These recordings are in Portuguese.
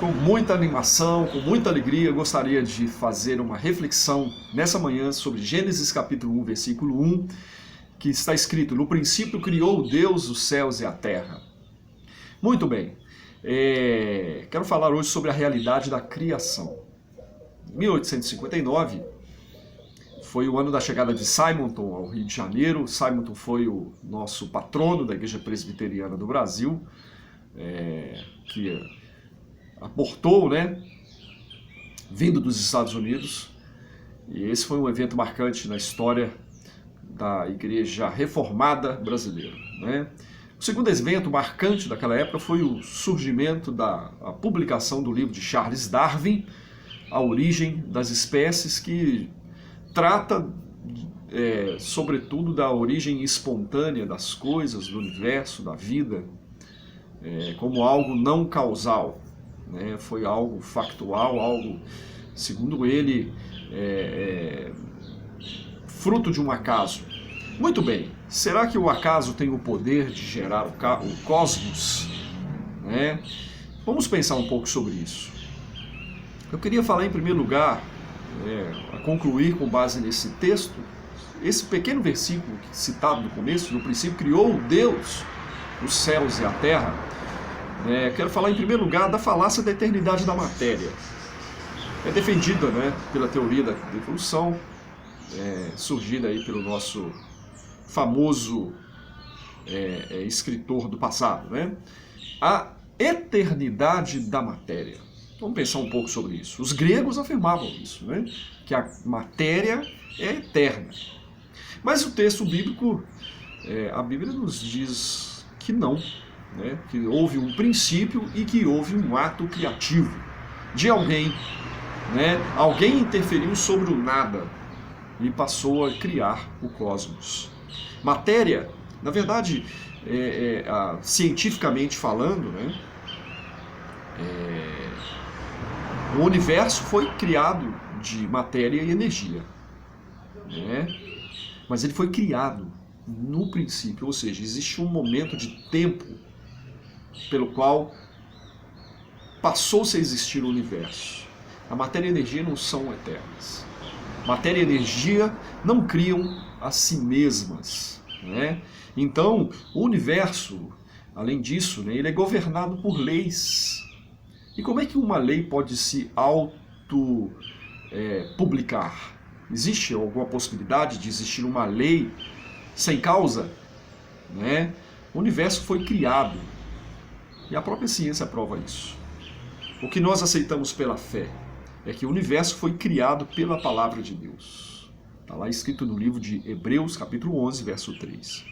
Com muita animação, com muita alegria, eu gostaria de fazer uma reflexão nessa manhã sobre Gênesis capítulo 1, versículo 1, que está escrito: no princípio criou Deus os céus e a terra. Muito bem, quero falar hoje sobre a realidade da criação. Em 1859 foi o ano da chegada de Simonton ao Rio de Janeiro. Simonton foi o nosso patrono da Igreja Presbiteriana do Brasil, que aportou, vindo dos Estados Unidos. E esse foi um evento marcante na história da Igreja Reformada brasileira. O segundo evento marcante daquela época foi o surgimento a publicação do livro de Charles Darwin, A Origem das Espécies, que trata, sobretudo, da origem espontânea das coisas, do universo, da vida, como algo não causal. Foi algo factual, algo, segundo ele, fruto de um acaso. Muito bem, será que o acaso tem o poder de gerar o cosmos? Vamos pensar um pouco sobre isso. Eu queria falar em primeiro lugar, a concluir com base nesse texto, esse pequeno versículo citado no começo: no princípio criou Deus os céus e a terra. Quero falar em primeiro lugar da falácia da eternidade da matéria. É defendida pela teoria da evolução, surgida aí pelo nosso famoso escritor do passado. A eternidade da matéria. Vamos pensar um pouco sobre isso. Os gregos afirmavam isso, que a matéria é eterna. Mas o texto bíblico, a Bíblia nos diz que não, que houve um princípio e que houve um ato criativo de alguém. Alguém interferiu sobre o nada e passou a criar o cosmos. Matéria, na verdade, cientificamente falando, o universo foi criado de matéria e energia, mas ele foi criado no princípio, ou seja, existe um momento de tempo pelo qual passou-se a existir o universo. A matéria e a energia não são eternas. Matéria e energia não criam a si mesmas. Então, o universo, além disso, ele é governado por leis. E como é que uma lei pode se auto-publicar? Existe alguma possibilidade de existir uma lei sem causa? O universo foi criado. E a própria ciência prova isso. O que nós aceitamos pela fé é que o universo foi criado pela palavra de Deus. Está lá escrito no livro de Hebreus, capítulo 11, verso 3.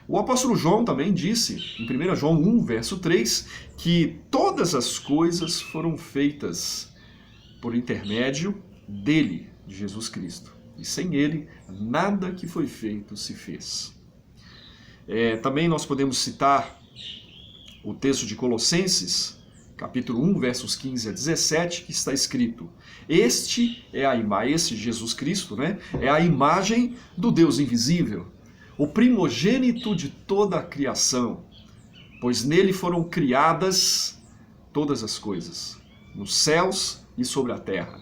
O apóstolo João também disse, em 1 João 1, verso 3, que todas as coisas foram feitas por intermédio dele, de Jesus Cristo. E sem ele, nada que foi feito se fez. Também nós podemos citar o texto de Colossenses, capítulo 1, versos 15 a 17, que está escrito: este Jesus Cristo, é a imagem do Deus invisível, o primogênito de toda a criação, pois nele foram criadas todas as coisas, nos céus e sobre a terra,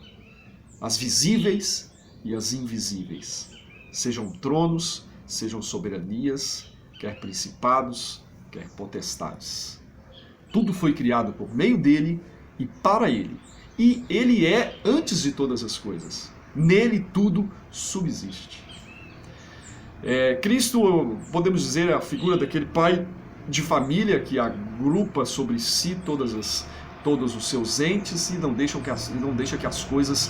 as visíveis e as invisíveis, sejam tronos, sejam soberanias, quer principados, quer potestades. Tudo foi criado por meio dele e para ele. E ele é antes de todas as coisas. Nele tudo subsiste. Cristo, podemos dizer, é a figura daquele pai de família que agrupa sobre si todos os seus entes e não deixa que as coisas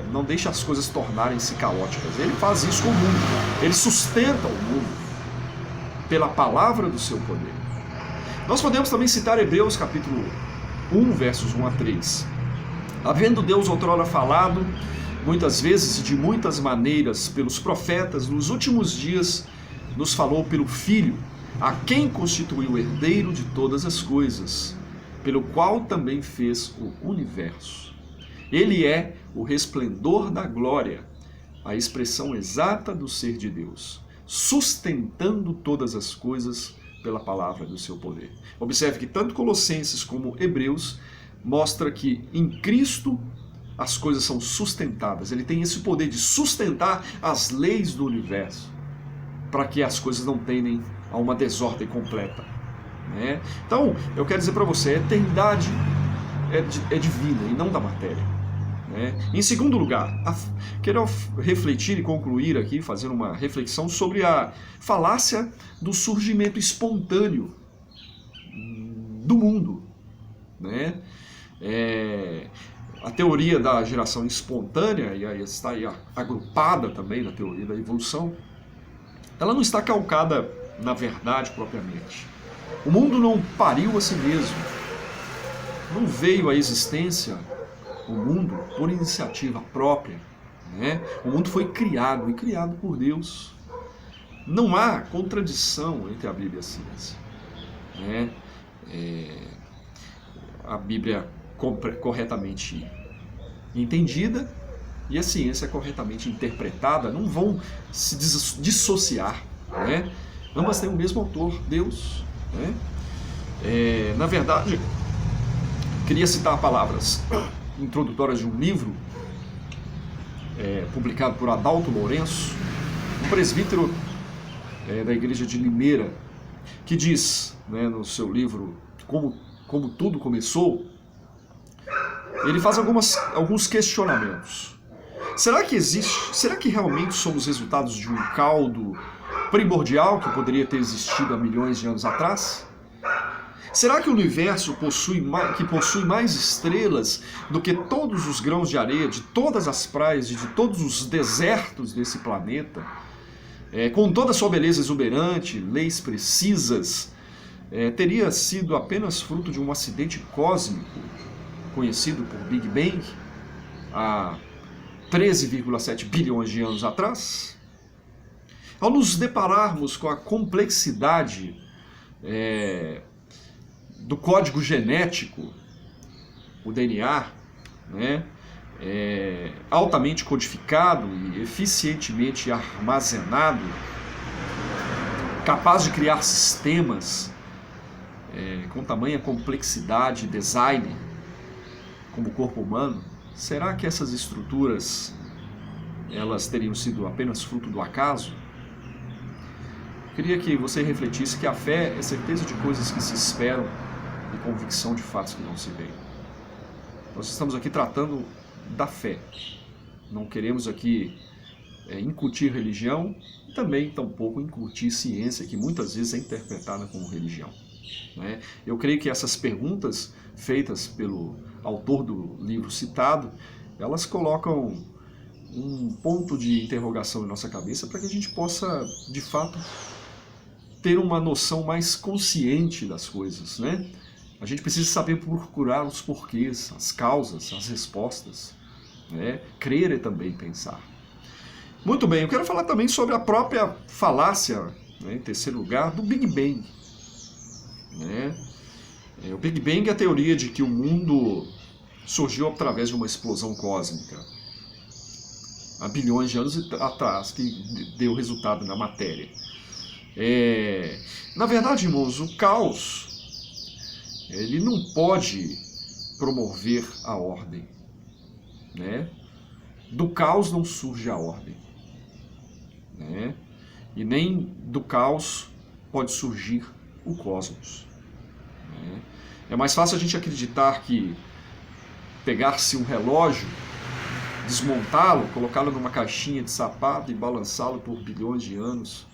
não deixa as coisas tornarem-se caóticas. Ele faz isso com o mundo. Ele sustenta o mundo pela palavra do seu poder. Nós podemos também citar Hebreus capítulo 1, versos 1 a 3. Havendo Deus outrora falado, muitas vezes e de muitas maneiras, pelos profetas, nos últimos dias nos falou pelo Filho, a quem constituiu o herdeiro de todas as coisas, pelo qual também fez o universo. Ele é o resplendor da glória, a expressão exata do ser de Deus, sustentando todas as coisas pela palavra do seu poder. Observe que tanto Colossenses como Hebreus mostra que em Cristo as coisas são sustentadas. Ele tem esse poder de sustentar as leis do universo para que as coisas não tendem a uma desordem completa, né? Então, eu quero dizer para você, a eternidade é divina e não da matéria, né? Em segundo lugar, quero refletir e concluir aqui, fazendo uma reflexão sobre a falácia do surgimento espontâneo do mundo, né? A teoria da geração espontânea, e aí está aí agrupada também na teoria da evolução, ela não está calcada na verdade propriamente. O mundo não pariu a si mesmo, não veio à existência o mundo por iniciativa própria, né? O mundo foi criado, e criado por Deus. Não há contradição entre a Bíblia e a ciência, né? A Bíblia corretamente entendida e a ciência corretamente interpretada não vão se dissociar, né? Ambas têm o mesmo autor, Deus, né? Na verdade, queria citar palavras introdutórias de um livro publicado por Adalto Lourenço, um presbítero da igreja de Limeira, que diz, né, no seu livro Como Tudo Começou, ele faz alguns questionamentos. Será que realmente somos resultados de um caldo primordial que poderia ter existido há milhões de anos atrás? Será que o universo possui mais estrelas do que todos os grãos de areia de todas as praias e de todos os desertos desse planeta? Com toda a sua beleza exuberante, leis precisas, teria sido apenas fruto de um acidente cósmico, conhecido por Big Bang, há 13,7 bilhões de anos atrás? Ao nos depararmos com a complexidade do código genético, o DNA, né, altamente codificado e eficientemente armazenado, capaz de criar sistemas com tamanha complexidade e design, como o corpo humano, será que essas estruturas elas teriam sido apenas fruto do acaso? Queria que você refletisse que a fé é certeza de coisas que se esperam e convicção de fatos que não se veem. Nós estamos aqui tratando da fé. Não queremos aqui incutir religião e também tampouco incutir ciência, que muitas vezes é interpretada como religião, né? Eu creio que essas perguntas feitas pelo autor do livro citado, elas colocam um ponto de interrogação em nossa cabeça para que a gente possa, de fato, ter uma noção mais consciente das coisas, né? A gente precisa saber procurar os porquês, as causas, as respostas, né? Crer é também pensar. Muito bem, eu quero falar também sobre a própria falácia, né, em terceiro lugar, do Big Bang, né? O Big Bang é a teoria de que o mundo surgiu através de uma explosão cósmica há bilhões de anos atrás, que deu resultado na matéria. Na verdade, irmãos, o caos ele não pode promover a ordem, né? Do caos não surge a ordem, né? E nem do caos pode surgir o cosmos, né? É mais fácil a gente acreditar que pegar-se um relógio, desmontá-lo, colocá-lo numa caixinha de sapato e balançá-lo por bilhões de anos,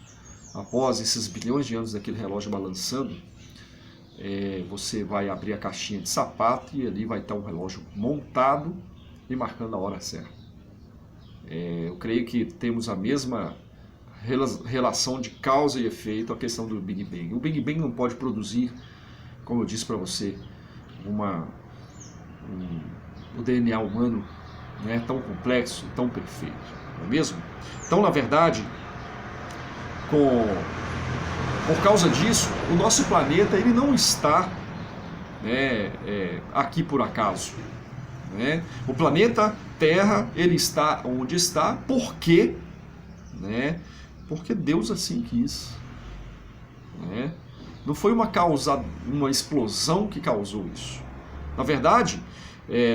após esses bilhões de anos daquele relógio balançando, você vai abrir a caixinha de sapato e ali vai estar um relógio montado e marcando a hora certa. Eu creio que temos a mesma relação de causa e efeito à questão do Big Bang. O Big Bang não pode produzir, como eu disse para você, o DNA humano, né, tão complexo, tão perfeito, não é mesmo? Então, na verdade, por causa disso, o nosso planeta ele não está, né, aqui por acaso, né? O planeta Terra ele está onde está porque, né, porque Deus assim quis, né? Não foi uma explosão que causou isso. Na verdade,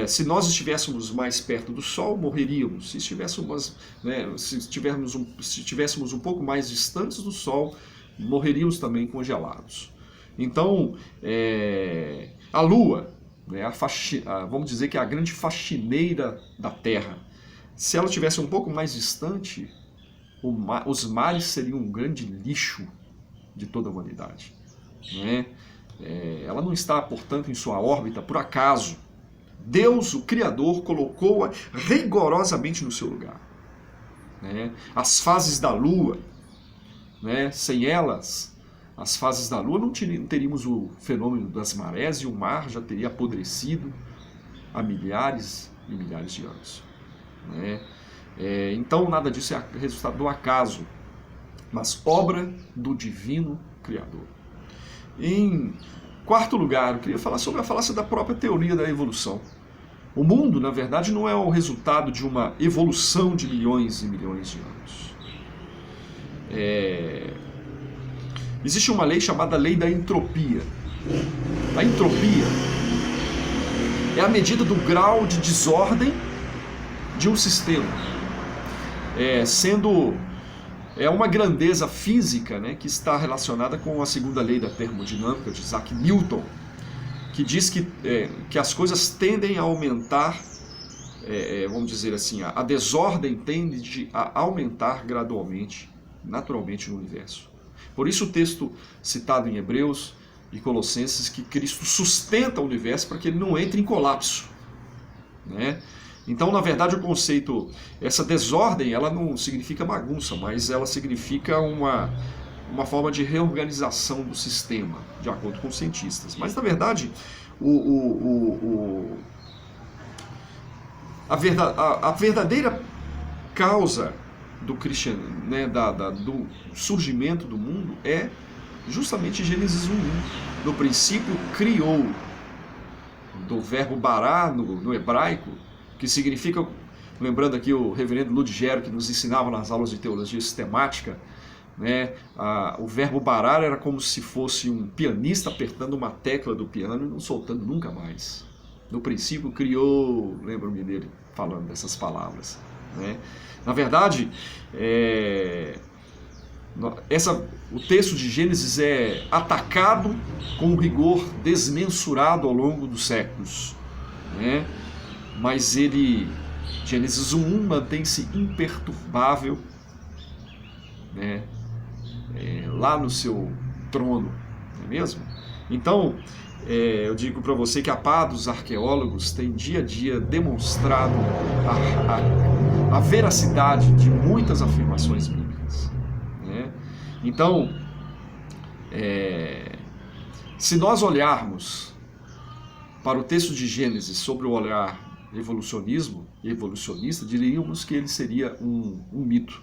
se nós estivéssemos mais perto do Sol, morreríamos. Se estivéssemos um pouco mais distantes do Sol, morreríamos também congelados. Então, a Lua, né, vamos dizer que é a grande faxineira da Terra, se ela estivesse um pouco mais distante, os mares seriam um grande lixo de toda a humanidade. Né? Ela não está, portanto, em sua órbita por acaso. Deus, o Criador, colocou-a rigorosamente no seu lugar. Né? As fases da Lua, né? Sem elas, as fases da Lua, não teríamos o fenômeno das marés e o mar já teria apodrecido há milhares e milhares de anos. Né? Então nada disso é resultado do acaso, mas obra do divino Criador. Em quarto lugar, eu queria falar sobre a falácia da própria teoria da evolução. O mundo, na verdade, não é o resultado de uma evolução de milhões e milhões de anos. Existe uma lei chamada lei da entropia. A entropia é a medida do grau de desordem de um sistema, sendo uma grandeza física, né, que está relacionada com a segunda lei da termodinâmica de Isaac Newton, que diz que as coisas tendem a aumentar, vamos dizer assim, a desordem tende a aumentar gradualmente, naturalmente no universo. Por isso o texto citado em Hebreus e Colossenses, que Cristo sustenta o universo para que ele não entre em colapso. Né? Então, na verdade, o conceito, essa desordem, ela não significa bagunça, mas ela significa uma forma de reorganização do sistema, de acordo com os cientistas. Mas, na verdade, a verdadeira causa do do surgimento do mundo é justamente Gênesis 1:1. No princípio criou, do verbo bará no hebraico, que significa, lembrando aqui o reverendo Ludgero, que nos ensinava nas aulas de teologia sistemática, né, o verbo barar era como se fosse um pianista apertando uma tecla do piano e não soltando nunca mais. No princípio criou, lembro-me dele falando dessas palavras. Né? Na verdade, o texto de Gênesis é atacado com um rigor desmensurado ao longo dos séculos. Né? Mas Gênesis 1:1 mantém-se imperturbável, né, lá no seu trono, não é mesmo? Então, eu digo para você que a pá dos arqueólogos tem dia a dia demonstrado a veracidade de muitas afirmações bíblicas. Né? Então, se nós olharmos para o texto de Gênesis sobre o olhar evolucionista, diríamos que ele seria um mito,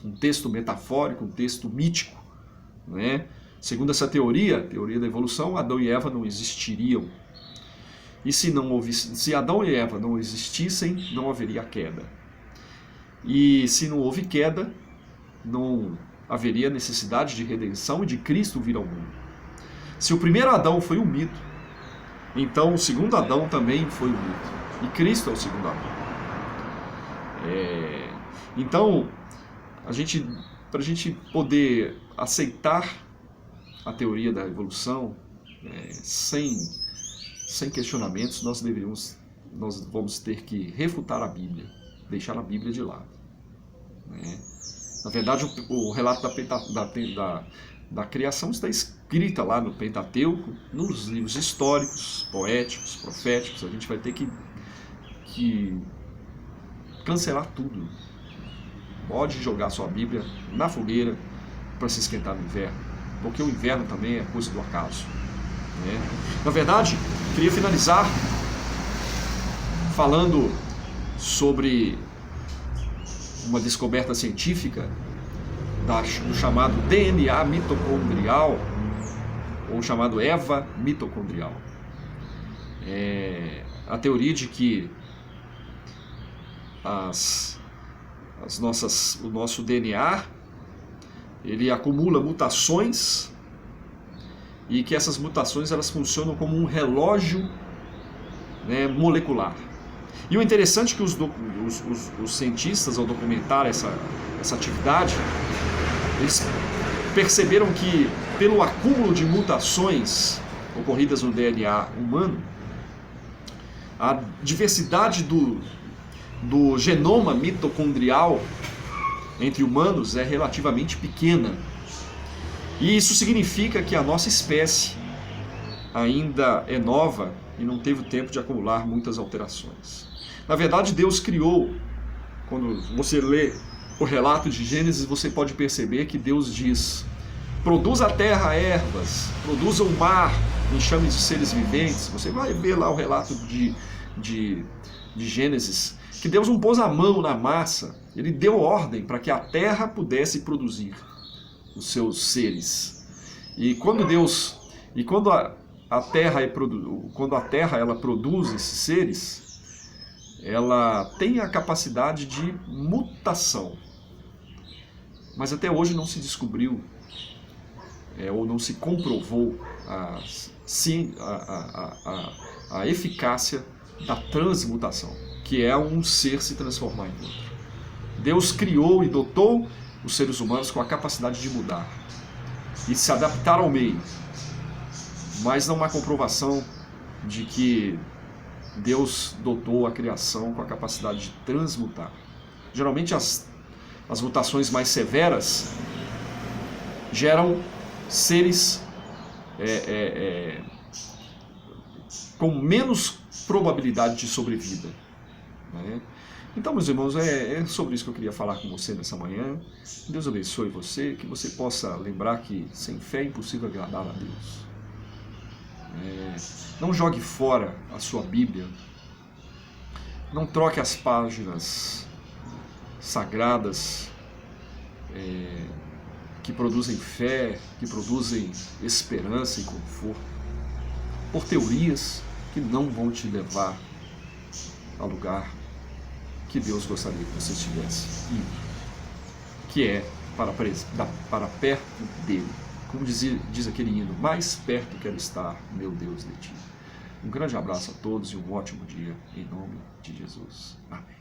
um texto metafórico, um texto mítico. Né? Segundo essa teoria, a teoria da evolução, Adão e Eva não existiriam. E se Adão e Eva não existissem, não haveria queda. E se não houve queda, não haveria necessidade de redenção e de Cristo vir ao mundo. Se o primeiro Adão foi um mito, então o segundo Adão também foi um mito. E Cristo é o segundo Adão. Então, para a gente poder aceitar a teoria da evolução sem questionamentos, nós vamos ter que refutar a Bíblia, deixar a Bíblia de lado. Né? Na verdade, o relato da criação está escrita lá no Pentateuco, nos livros históricos, poéticos, proféticos. A gente vai ter que cancelar tudo. Pode jogar sua Bíblia na fogueira para se esquentar no inverno, porque o inverno também é coisa do acaso. Né? Na verdade, queria finalizar falando sobre uma descoberta científica do chamado DNA mitocondrial, ou chamado EVA mitocondrial. A teoria de que o nosso DNA ele acumula mutações e que essas mutações elas funcionam como um relógio, né, molecular. E o interessante é que os cientistas, ao documentar essa atividade, eles perceberam que, pelo acúmulo de mutações ocorridas no DNA humano, a diversidade do genoma mitocondrial entre humanos é relativamente pequena. E isso significa que a nossa espécie ainda é nova e não teve o tempo de acumular muitas alterações. Na verdade, Deus criou, quando você lê o relato de Gênesis, você pode perceber que Deus diz: produza a terra ervas, produza o mar enxames de seres viventes. Você vai ver lá o relato de Gênesis, que Deus não pôs a mão na massa, ele deu ordem para que a terra pudesse produzir os seus seres. E quando a terra ela produz esses seres, ela tem a capacidade de mutação. Mas até hoje não se descobriu, ou não se comprovou a eficácia da transmutação, que é um ser se transformar em outro. Deus criou e dotou os seres humanos com a capacidade de mudar e se adaptar ao meio, mas não há comprovação de que Deus dotou a criação com a capacidade de transmutar. Geralmente as mutações mais severas geram seres com menos probabilidade de sobrevida, né? Então, meus irmãos, é sobre isso que eu queria falar com você nessa manhã. Deus abençoe você, que você possa lembrar que sem fé é impossível agradar a Deus. Não jogue fora a sua Bíblia, não troque as páginas sagradas que produzem fé, que produzem esperança e conforto, por teorias que não vão te levar ao lugar que Deus gostaria que você estivesse indo, que é para perto dele. Como diz aquele hino: mais perto quero estar, meu Deus, de ti. Um grande abraço a todos e um ótimo dia, em nome de Jesus. Amém.